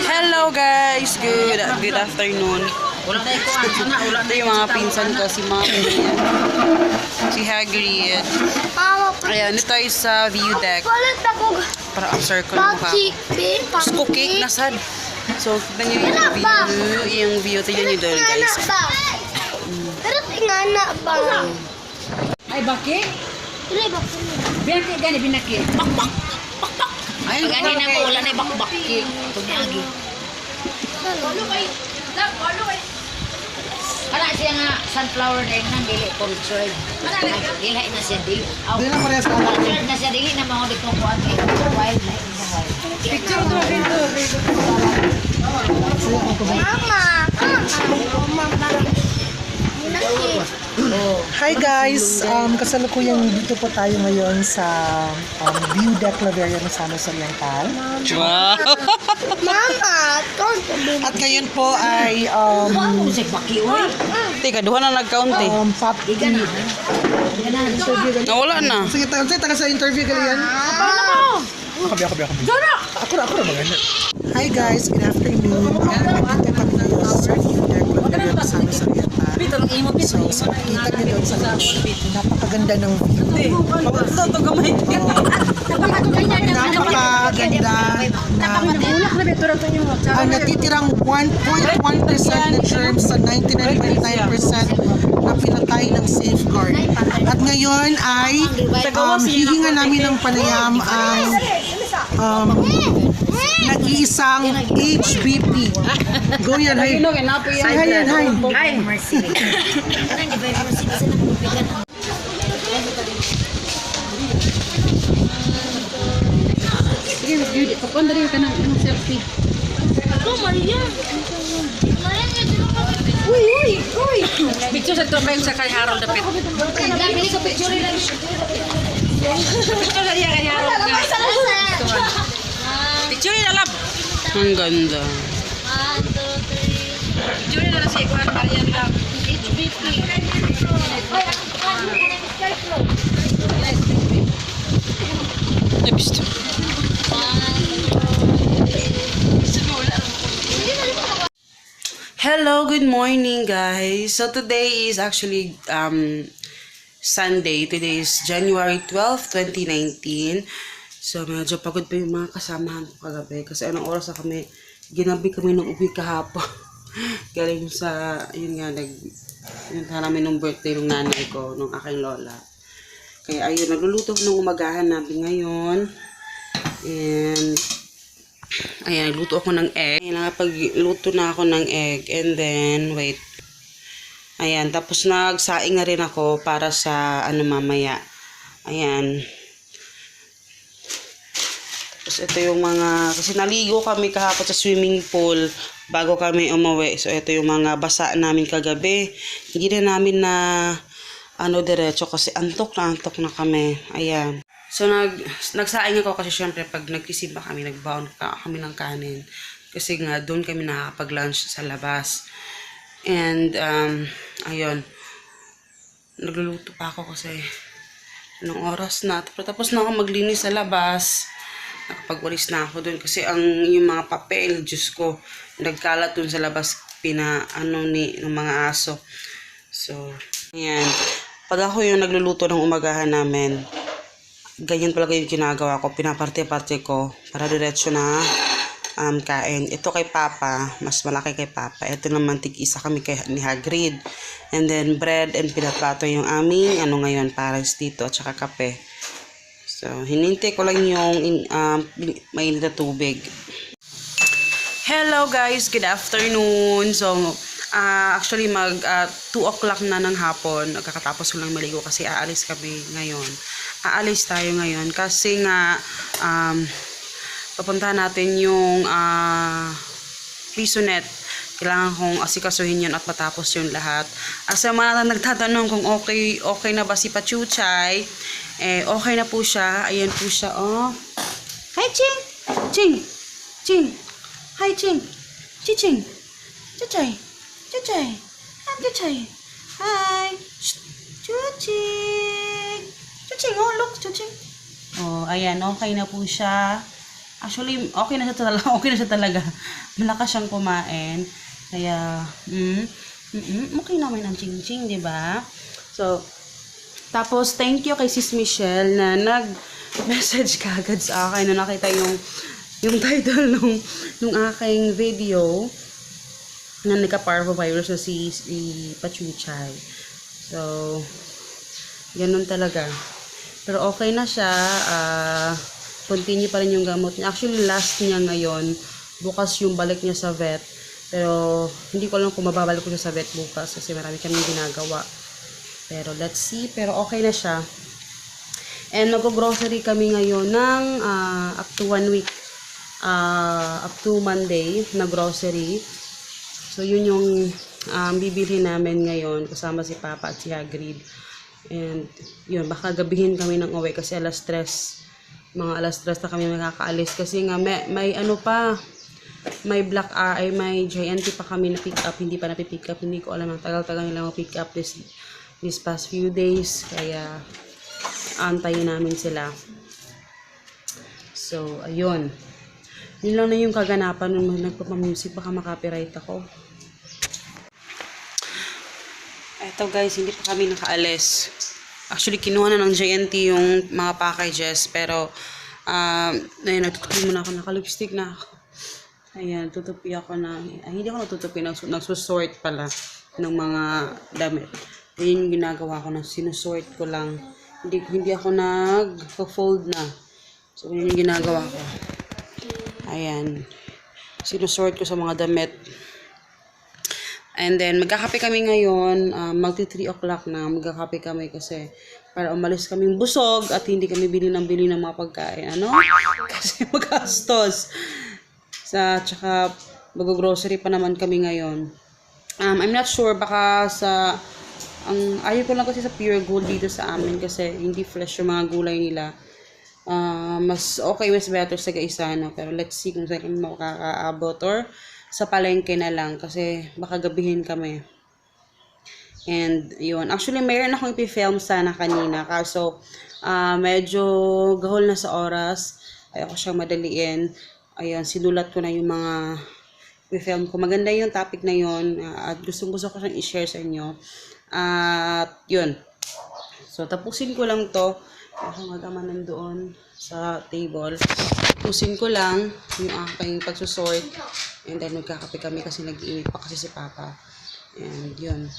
Hello guys, good afternoon. Ito yung mga pinsan ko, si Mami, si Hagrid. Ayan, dito tayo sa view deck. Para circle mo ka. Gusto ko cake na sad. So, kita nyo yung view. Tignan nyo doon guys. Pero tingana ba? Ay, bakit? Bilang kayak gani binaki. Bak. Ay, gani na ko wala na bak. Tugagi. Kana siya nga sunflower na nang dili cultured. Dili na siya dili. Dili na parehas ka. Cultured na siya dili na mga dito ko ang wild na siya. Picture to dito. Mama. Hi guys! Kasalukuyang dito po tayo ngayon sa view deck Claveria ng San Jose Oriental. Wow! Mama, At ngayon po ay Teka, duha na nag-count eh. Nawala na. Sige, taga sa interview kalian. Ako. Ako na maganda. Hi guys, good afternoon. Nandito kami ngayon sa view deck Claveria ng San Jose Oriental. So, kita nyo doon sa napakaganda ng view. Napakaganda na ang natitirang 1.1% in terms sa 99.9% na pinatay ng safeguard. At ngayon ay hihinga namin ng panayam ang nag-iisang HBP. Go yan, hi. Say hi yan, hi. Hi, Mercy. Sige, Judy, papunta rin ka ng selfie. Ako, Maria. Uy! Picture sa ito kayo sa kay Harold Dapit. Pili ka picture rin lang. Picture sa iya kay Harold Dapit. Picture rin lang. Ang ganda. Picture rin lang si Juan Marian Lab. HBP. Ay, bisto. Hello, good morning guys. So today is actually Sunday. Today is January 12, 2019. So medyo pagod pa yung mga kasamahan ko kagabi kasi anong oras na kami, ginabi kami ng uwi kahapon. Galing sa, yun nga, yun namin ng birthday ng nanay ko, ng aking lola. Kaya ayun, nagluluto ko ng umagahan namin ngayon. And ayan, nagluto ako ng egg. Ayan, nakapagluto na ako ng egg. And then, wait. Ayan, tapos nagsaing na rin ako para sa ano mamaya. Ayan. Tapos ito yung mga, kasi naligo kami kahapon sa swimming pool bago kami umuwi. So ito yung mga basa namin kagabi. Hindi na namin na diretso kasi antok na kami. Ayan. So, nagsaing ako kasi syempre pag nagkisimba kami, nagbaon kami ng kanin. Kasi nga, doon kami nakakapag-lunch sa labas. And, ayun. Nagluluto pa ako kasi anong oras na. Tapos na ako maglinis sa labas. Nakapag-walis na ako doon. Kasi yung mga papel, Diyos ko, nagkalat doon sa labas, ng mga aso. So, ayan. Pag ako yung nagluluto ng umagahan namin, ganyan talaga yung ginagawa ko. Pinaparte-parte ko para diretso na kain. Ito kay Papa. Mas malaki kay Papa. Ito naman tig-isa kami ni Hagrid. And then bread and pinaplato yung aming ngayon pares dito at saka kape. So, hinintay ko lang yung mainit na tubig. Hello guys! Good afternoon! So, actually 2 o'clock na ng hapon. Nagkakatapos ko lang maligo kasi aalis kami ngayon. Aalis tayo ngayon kasi nga papuntahan natin yung Pisonet. Kailangan kong asikasuhin yun at matapos yung lahat. Sa mga nagtatanong kung okay na ba si Pachuchay, okay na po siya. Ayan po siya, oh. Hi, Ching! Ching! Ching! Hi, Ching! Chiching! Chuchay! Chuchay! Hi, Chuchay! Hi! Chuching! Chuching, oh, look, Chuching. Oh, ayan, okay na po siya. Actually, okay na siya talaga. Malakas siyang kumain. Kaya, okay naman ang ching-ching, di ba? So, tapos, thank you kay Sis Michelle na nag-message kagad sa akin na nakita yung title nung aking video na nagka-parvovirus na si Pachuchay. So, ganun talaga. Pero okay na siya. Continue pa rin yung gamot niya. Actually, last niya ngayon. Bukas yung balik niya sa vet. Pero, hindi ko alam kung mababalik ko siya sa vet bukas kasi marami kaming ginagawa. Pero, let's see. Pero, okay na siya. And, mag-grocery kami ngayon ng up to 1 week. Up to Monday na grocery. So, yun yung bibili namin ngayon kasama si Papa at si Hagrid. And, yun, baka gabihin kami ng uwi kasi alas 3. Mga alas 3 na kami makakaalis. Kasi nga, may JNT pa kami na pick up. Hindi pa na-pick up. Hindi ko alam. Ang tagal-tagal nila ma-pick up this past few days. Kaya, antayin namin sila. So, ayun. Yun lang na yung kaganapan nung nagpapamusic. Baka makapiright ako. Eto guys, hindi pa kami nakaalis. Actually, kinuha na ng JNT yung mga packages. Pero, ayun, natutupi muna ako. Naka-lipstick na ako. Ayan, tutupi ako na. Hindi ako natutupi. Nagsusort pala ng mga damit. Ayun yung ginagawa ko na sinusort ko lang. Hindi ako nag-fold na. So, yun yung ginagawa ko. Ayan. Sinusort ko sa mga damit. And then, magkakape kami ngayon. Magti 3 o'clock na. Magkakape kami kasi para umalis kaming busog at hindi kami bili ng mga pagkain. Ano? Kasi magastos. Tsaka, mag-grocery pa naman kami ngayon. I'm not sure. Baka ayaw ko lang kasi sa Pure Gold dito sa amin kasi hindi fresh yung mga gulay nila. Mas better sa Gaisano. Pero let's see kung saan kami makakaabot or sa palengke na lang kasi baka gabihin kami. And yun, actually mayroon akong ipifilm sana kanina kaso medyo gahol na sa oras, ayoko siyang madaliin. Ayan, sinulat ko na yung mga i-film ko. Maganda yung topic na yun at gusto ko siyang i-share sa inyo. At yun. So, tapusin ko lang to. Ako magama nandoon sa table. Tapusin ko lang yung aking pagsusort. And then, magkakape kami kasi nag-iinit pa kasi si Papa. And yun.